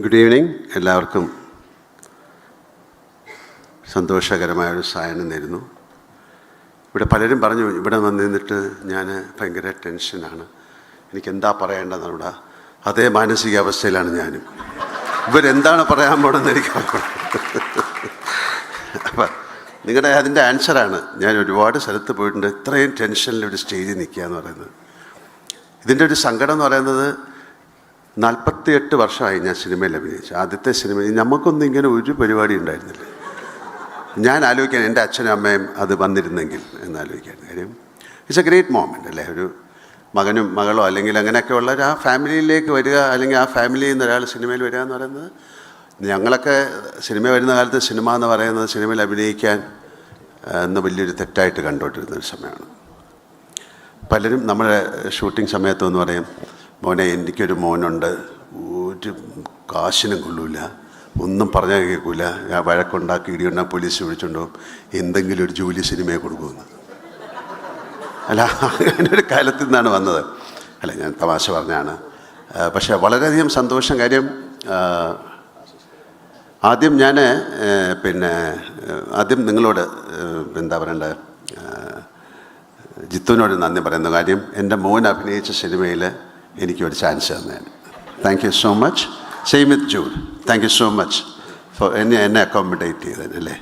Good evening. എല്ലാവർക്കും സന്തോഷകരമായൊരു സായനം നേരുന്നു. ഇവിടെ പലരും പറഞ്ഞു ഇവിടെ വന്നിരുന്നിട്ട് ഞാൻ ഭയങ്കര ടെൻഷനാണ്, എനിക്കെന്താ പറയേണ്ടതെന്നൂടെ. അതേ മാനസികാവസ്ഥയിലാണ് ഞാനും. ഇവരെന്താണ് പറയാൻ പോകണമെന്ന് എനിക്ക് അപ്പം നിങ്ങളുടെ അതിൻ്റെ ആൻസറാണ്. ഞാൻ ഒരുപാട് സ്ഥലത്ത് പോയിട്ടുണ്ട്. ഇത്രയും ടെൻഷനിൽ ഒരു സ്റ്റേജിൽ നിൽക്കുക എന്ന് പറയുന്നത്, ഇതിൻ്റെ ഒരു സങ്കടം എന്ന് പറയുന്നത് 48 വർഷമായി ഞാൻ സിനിമയിൽ അഭിനയിച്ചു. ആദ്യത്തെ സിനിമയിൽ നമുക്കൊന്നും ഇങ്ങനെ ഒരു പരിപാടി ഉണ്ടായിരുന്നില്ല. ഞാൻ ആലോചിക്കാൻ എൻ്റെ അച്ഛനും അമ്മയും അത് വന്നിരുന്നെങ്കിൽ എന്നാലോചിക്കാൻ. കാര്യം ഇറ്റ്സ് എ ഗ്രേറ്റ് മോമെൻ്റ് അല്ലേ. ഒരു മകനും മകളോ അല്ലെങ്കിൽ അങ്ങനെയൊക്കെ ഉള്ള ആ ഫാമിലിയിലേക്ക് വരിക, അല്ലെങ്കിൽ ആ ഫാമിലിയിൽ നിന്ന് ഒരാൾ സിനിമയിൽ വരിക എന്ന് പറയുന്നത്, ഞങ്ങളൊക്കെ സിനിമ വരുന്ന കാലത്ത് സിനിമ എന്ന് പറയുന്നത് സിനിമയിൽ അഭിനയിക്കാൻ എന്ന് വലിയൊരു തെറ്റായിട്ട് കണ്ടുകൊണ്ടിരുന്നൊരു സമയമാണ്. പലരും നമ്മുടെ ഷൂട്ടിംഗ് സമയത്തെന്ന് പറയും, മോനെ എനിക്കൊരു മോനുണ്ട്, ഒരു കാശിനും കൊള്ളൂല, ഒന്നും പറഞ്ഞാൽ കേൾക്കൂല, ഞാൻ വഴക്കുണ്ടാക്കി ഇടിയുണ്ടാക്കി പോലീസ് വിളിച്ചുകൊണ്ടുപോകും, എന്തെങ്കിലും ഒരു ജോലി സിനിമയെ കൊടുക്കുമെന്ന്. അല്ല, അങ്ങനെ ഒരു കാലത്തിൽ നിന്നാണ് വന്നത്. അല്ല, ഞാൻ തമാശ പറഞ്ഞാണ്. പക്ഷേ വളരെയധികം സന്തോഷം. കാര്യം ആദ്യം ഞാൻ ആദ്യം നിങ്ങളോട് എന്താ പറയണ്ടത്, ജിത്തുവിനോട് നന്ദി പറയുന്നു. കാര്യം എൻ്റെ മോൻ അഭിനയിച്ച സിനിമയിൽ എനിക്കൊരു ചാൻസ് തന്നേന്. Thank you so much. Same with Jude. Thank you so much for എന്നെ അക്കോമഡേറ്റ് ചെയ്തതിന് അല്ലേ.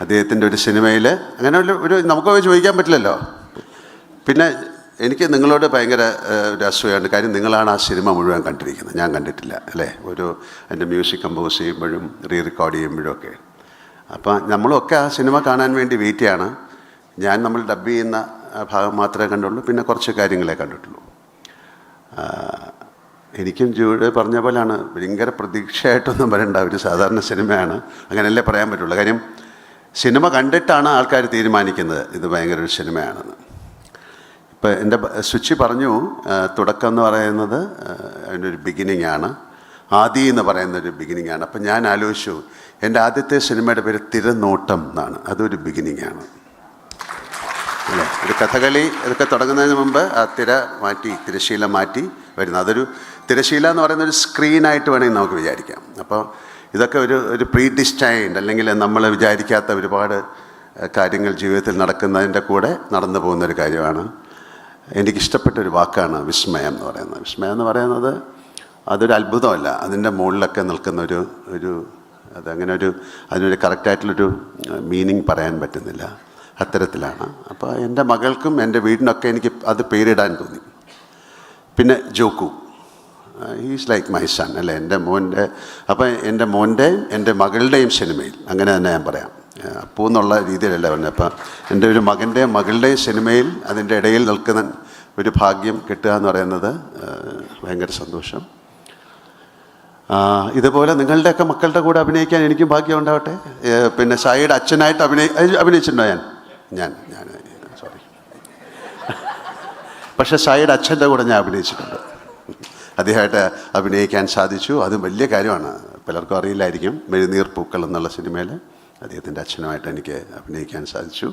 അദ്ദേഹത്തിൻ്റെ ഒരു സിനിമയിൽ അങ്ങനെ ഒരു നമുക്കൊക്കെ ചോദിക്കാൻ പറ്റില്ലല്ലോ. പിന്നെ എനിക്ക് നിങ്ങളോട് ഭയങ്കര ഒരു അസൂയാണ്. കാര്യം നിങ്ങളാണ് ആ സിനിമ മുഴുവൻ കണ്ടിരിക്കുന്നത്, ഞാൻ കണ്ടിട്ടില്ല അല്ലേ. എൻ്റെ മ്യൂസിക് കമ്പോസ് ചെയ്യുമ്പോഴും റീറെക്കോർഡ് ചെയ്യുമ്പോഴും ഒക്കെ. അപ്പം നമ്മളൊക്കെ ആ സിനിമ കാണാൻ വേണ്ടി വെയിറ്റ് ചെയ്യാണ്. നമ്മൾ ഡബ് ചെയ്യുന്ന ഭാഗം മാത്രമേ കണ്ടുള്ളൂ, പിന്നെ കുറച്ച് കാര്യങ്ങളെ കണ്ടിട്ടുള്ളൂ. എനിക്കും ജൂഡ് പറഞ്ഞ പോലെയാണ്, ഭയങ്കര പ്രതീക്ഷയായിട്ടൊന്നും പറയണ്ട, ഒരു സാധാരണ സിനിമയാണ്, അങ്ങനെയല്ലേ പറയാൻ പറ്റുള്ളൂ. കാര്യം സിനിമ കണ്ടിട്ടാണ് ആൾക്കാർ തീരുമാനിക്കുന്നത് ഇത് ഭയങ്കര ഒരു സിനിമയാണെന്ന്. ഇപ്പം എൻ്റെ സ്വിച്ച് പറഞ്ഞു, തുടക്കം എന്ന് പറയുന്നത് അതിൻ്റെ ഒരു ബിഗിനിങ് ആണ്, ആദി എന്ന് പറയുന്നൊരു ബിഗിനിങ് ആണ്. അപ്പം ഞാൻ ആലോചിച്ചു, എൻ്റെ ആദ്യത്തെ സിനിമയുടെ പേര് തിരനോട്ടം എന്നാണ്, അതൊരു ബിഗിനിങ് ആണ് അല്ലേ. ഒരു കഥകളി ഇതൊക്കെ തുടങ്ങുന്നതിന് മുമ്പ് ആ തിരശീല മാറ്റി വരുന്നത്, അതൊരു തിരശീല എന്ന് പറയുന്ന ഒരു സ്ക്രീനായിട്ട് വേണമെങ്കിൽ നമുക്ക് വിചാരിക്കാം. അപ്പോൾ ഇതൊക്കെ ഒരു പ്രീ ഡിസ്റ്റൈൻഡ്, അല്ലെങ്കിൽ നമ്മൾ വിചാരിക്കാത്ത ഒരുപാട് കാര്യങ്ങൾ ജീവിതത്തിൽ നടക്കുന്നതിൻ്റെ കൂടെ നടന്നു പോകുന്നൊരു കാര്യമാണ്. എനിക്കിഷ്ടപ്പെട്ടൊരു വാക്കാണ് വിസ്മയം എന്ന് പറയുന്നത്. വിസ്മയം എന്ന് പറയുന്നത് അതൊരു അത്ഭുതമല്ല, അതിൻ്റെ മുകളിലൊക്കെ നിൽക്കുന്ന അതങ്ങനെ അതിനൊരു കറക്റ്റായിട്ടുള്ളൊരു മീനിങ് പറയാൻ പറ്റുന്നില്ല, അത്തരത്തിലാണ്. അപ്പോൾ എൻ്റെ മകൾക്കും എൻ്റെ വീടിനൊക്കെ എനിക്ക് അത് പേരിടാൻ തോന്നി. പിന്നെ ജോക്കു, ഹീസ് ലൈക്ക് മൈ സൺ അല്ലേ, എൻ്റെ മോൻ്റെ. അപ്പം എൻ്റെ മോൻ്റെയും എൻ്റെ മകളുടെയും സിനിമയിൽ അങ്ങനെ തന്നെ ഞാൻ പറയാം, അപ്പൂ എന്നുള്ള രീതിയിലല്ല പറഞ്ഞത്. അപ്പം എൻ്റെ ഒരു മകൻ്റെയും മകളുടെയും സിനിമയിൽ അതിൻ്റെ ഇടയിൽ നിൽക്കുന്ന ഒരു ഭാഗ്യം കിട്ടുക എന്ന് പറയുന്നത് ഭയങ്കര സന്തോഷം. ഇതുപോലെ നിങ്ങളുടെയൊക്കെ മക്കളുടെ കൂടെ അഭിനയിക്കാൻ എനിക്കും ഭാഗ്യം ഉണ്ടാവട്ടെ. പിന്നെ സായിയുടെ അച്ഛനായിട്ട് അഭിനയിച്ചിട്ടുണ്ടോ? ഞാൻ സോറി, പക്ഷേ സായിയുടെ അച്ഛൻ്റെ കൂടെ ഞാൻ അഭിനയിച്ചിട്ടുണ്ട്. അദ്ദേഹമായിട്ട് അഭിനയിക്കാൻ സാധിച്ചു, അതും വലിയ കാര്യമാണ്. പലർക്കും അറിയില്ലായിരിക്കും, മെഴുനീർ പൂക്കൾ എന്നുള്ള സിനിമയിൽ അദ്ദേഹത്തിൻ്റെ അച്ഛനുമായിട്ട് എനിക്ക് അഭിനയിക്കാൻ സാധിച്ചു.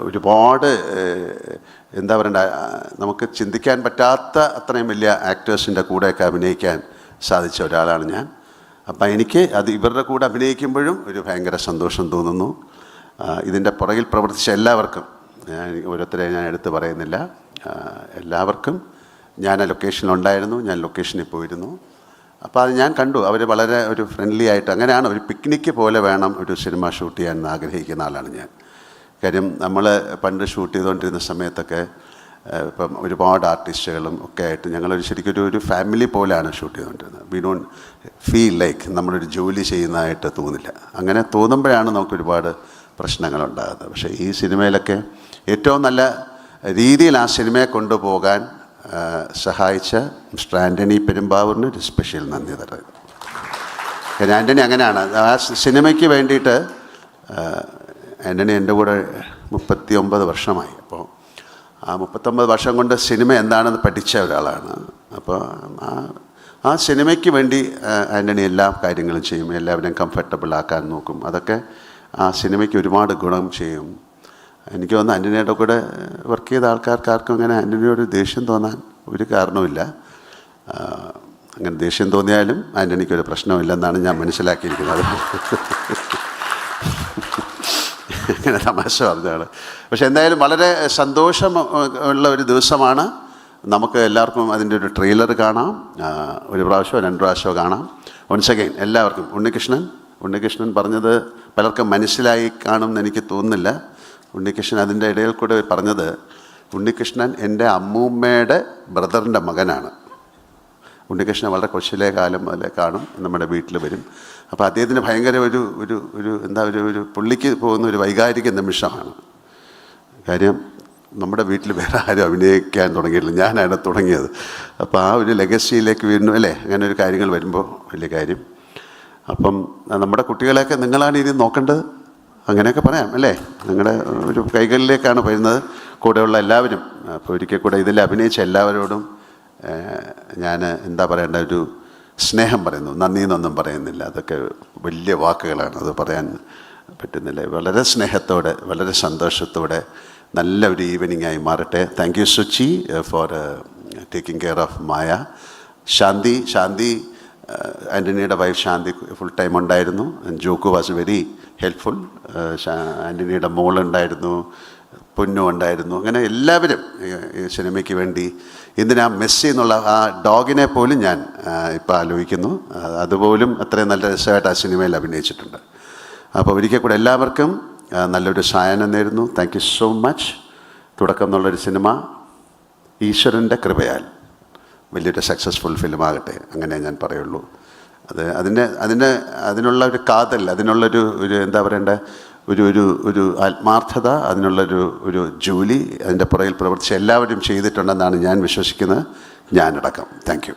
ഒരുപാട് എന്താ പറയണ്ട, നമുക്ക് ചിന്തിക്കാൻ പറ്റാത്ത അത്രയും വലിയ ആക്ടേഴ്സിൻ്റെ കൂടെയൊക്കെ അഭിനയിക്കാൻ സാധിച്ച ഒരാളാണ് ഞാൻ. അപ്പം എനിക്ക് ഇവരുടെ കൂടെ അഭിനയിക്കുമ്പോഴും ഒരു ഭയങ്കര സന്തോഷം തോന്നുന്നു. ഇതിൻ്റെ പുറകിൽ പ്രവർത്തിച്ച എല്ലാവർക്കും, ഓരോരുത്തരെ ഞാൻ എടുത്ത് പറയുന്നില്ല, എല്ലാവർക്കും ഞാൻ ആ ലൊക്കേഷനിലുണ്ടായിരുന്നു, ഞാൻ ലൊക്കേഷനിൽ പോയിരുന്നു. അപ്പോൾ അത് ഞാൻ കണ്ടു, അവർ വളരെ ഒരു ഫ്രണ്ട്ലി ആയിട്ട്, അങ്ങനെയാണ് ഒരു പിക്നിക്ക് പോലെ വേണം ഒരു സിനിമ ഷൂട്ട് ചെയ്യാൻ ആഗ്രഹിക്കുന്ന ആളാണ് ഞാൻ. കാര്യം നമ്മൾ പണ്ട് ഷൂട്ട് ചെയ്തുകൊണ്ടിരുന്ന സമയത്തൊക്കെ ഇപ്പം ഒരുപാട് ആർട്ടിസ്റ്റുകളും ഒക്കെ ആയിട്ട് ഞങ്ങളൊരു ശരിക്കും ഒരു ഫാമിലി പോലെയാണ് ഷൂട്ട് ചെയ്തുകൊണ്ടിരുന്നത്. വി ഡോണ്ട് ഫീൽ ലൈക്ക് നമ്മളൊരു ജോലി ചെയ്യുന്നതായിട്ട് തോന്നില്ല. അങ്ങനെ തോന്നുമ്പോഴാണ് നമുക്ക് ഒരുപാട് പ്രശ്നങ്ങളുണ്ടാകുന്നത്. പക്ഷേ ഈ സിനിമയിലൊക്കെ ഏറ്റവും നല്ല രീതിയിൽ ആ സിനിമയെ കൊണ്ടുപോകാൻ സഹായിച്ച മിസ്റ്റർ ആൻ്റണി പെരുമ്പാവൂരിന് ഒരു സ്പെഷ്യൽ നന്ദി തരുന്നു. കാരണം ആൻ്റണി അങ്ങനെയാണ്, ആ സിനിമയ്ക്ക് വേണ്ടിയിട്ട് ആൻ്റണി എൻ്റെ കൂടെ 39 വർഷമായി. അപ്പോൾ ആ 39 വർഷം കൊണ്ട് സിനിമ എന്താണെന്ന് പഠിച്ച ഒരാളാണ്. അപ്പോൾ ആ സിനിമയ്ക്ക് വേണ്ടി ആൻ്റണി എല്ലാ കാര്യങ്ങളും ചെയ്യും, എല്ലാവരെയും കംഫർട്ടബിൾ ആക്കാൻ നോക്കും. അതൊക്കെ ആ സിനിമയ്ക്ക് ഒരുപാട് ഗുണം ചെയ്യും. എനിക്ക് തോന്നുന്നു ആൻ്റണിയുടെ കൂടെ വർക്ക് ചെയ്ത ആൾക്കാർക്കാർക്കും അങ്ങനെ ആൻ്റണിയോട് ദേഷ്യം തോന്നാൻ ഒരു കാരണവുമില്ല. അങ്ങനെ ദേഷ്യം തോന്നിയാലും ആൻ്റണിക്കൊരു പ്രശ്നമില്ലെന്നാണ് ഞാൻ മനസ്സിലാക്കിയിരിക്കുന്നത്. അങ്ങനെ തമാശ പറഞ്ഞതാണ്. പക്ഷെ എന്തായാലും വളരെ സന്തോഷം ഉള്ള ഒരു ദിവസമാണ്. നമുക്ക് എല്ലാവർക്കും അതിൻ്റെ ഒരു ട്രെയിലർ കാണാം, ഒരു പ്രാവശ്യമോ 2 പ്രാവശ്യമോ കാണാം. വൺസ് അഗൈൻ എല്ലാവർക്കും ഉണ്ണികൃഷ്ണൻ പറഞ്ഞത് പലർക്കും മനസ്സിലായി കാണുമെന്ന് എനിക്ക് തോന്നുന്നില്ല. ഉണ്ണികൃഷ്ണൻ അതിൻ്റെ ഇടയിൽ കൂടെ പറഞ്ഞത്, ഉണ്ണികൃഷ്ണൻ എൻ്റെ അമ്മൂമ്മയുടെ ബ്രദറിൻ്റെ മകനാണ്. ഉണ്ണികൃഷ്ണൻ വളരെ കൊച്ചിലെ കാലം മുതലേ കാണും, നമ്മുടെ വീട്ടിൽ വരും. അപ്പോൾ അദ്ദേഹത്തിന് ഭയങ്കര ഒരു പുള്ളിക്ക് പോകുന്ന ഒരു വൈകാരിക നിമിഷമാണ്. കാര്യം നമ്മുടെ വീട്ടിൽ വേറെ ആരും അഭിനയിക്കാൻ തുടങ്ങിയിട്ടില്ല, ഞാനാണ് തുടങ്ങിയത്. അപ്പോൾ ആ ഒരു ലെഗസിയിലേക്ക് വീണ്ടും അല്ലേ, അങ്ങനെ ഒരു കാര്യങ്ങൾ വരുമ്പോൾ വലിയ കാര്യം. അപ്പം നമ്മുടെ കുട്ടികളെയൊക്കെ നിങ്ങളാണ് ഇനി നോക്കേണ്ടത്, അങ്ങനെയൊക്കെ പറയാം അല്ലേ. നിങ്ങളുടെ ഒരു കൈകളിലേക്കാണ് വരുന്നത് കൂടെയുള്ള എല്ലാവരും. അപ്പോൾ ഒരിക്കൽ കൂടെ ഇതിൽ അഭിനയിച്ച എല്ലാവരോടും ഞാൻ എന്താ പറയേണ്ട, ഒരു സ്നേഹം പറയുന്നു. നന്ദി എന്നൊന്നും പറയുന്നില്ല, അതൊക്കെ വലിയ വാക്കുകളാണ്, അത് പറയാൻ പറ്റുന്നില്ല. വളരെ സ്നേഹത്തോടെ വളരെ സന്തോഷത്തോടെ നല്ല ഒരു ഈവനിങ് ആയി മാറട്ടെ. Thank you Suchi for taking care of Maya. Shanti ആൻ്റണിയുടെ വൈഫ് ശാന്തി ഫുൾ ടൈം ഉണ്ടായിരുന്നു. Jokku was very helpful. ആൻ്റണിയുടെ മോളുണ്ടായിരുന്നു, പൊന്നു ഉണ്ടായിരുന്നു. അങ്ങനെ എല്ലാവരും ഈ സിനിമയ്ക്ക് വേണ്ടി എന്തിനാ മെസ്സി എന്നുള്ള ആ ഡോഗിനെ പോലും ഞാൻ ഇപ്പോൾ ആലോചിക്കുന്നു. അതുപോലും അത്രയും നല്ല രസമായിട്ട് ആ സിനിമയിൽ അഭിനയിച്ചിട്ടുണ്ട്. അപ്പോൾ ഒരിക്കൽ കൂടെ എല്ലാവർക്കും നല്ലൊരു സായനം നേരുന്നു. Thank you so much. തുടക്കം എന്നുള്ളൊരു സിനിമ ഈശ്വരൻ്റെ കൃപയാൽ വലിയൊരു സക്സസ്ഫുൾ ഫിലിമാകട്ടെ, അങ്ങനെ ഞാൻ പറയുള്ളൂ. അതിനുള്ള ഒരു കാതൽ, അതിനുള്ളൊരു എന്താ പറയണ്ടേ, ഒരു ആത്മാർത്ഥത, അതിനുള്ളൊരു ജോലി അതിൻ്റെ പുറകിൽ പ്രവർത്തിച്ച് എല്ലാവരും ചെയ്തിട്ടുണ്ടെന്നാണ് ഞാൻ വിശ്വസിക്കുന്നത്, ഞാനടക്കം. Thank you.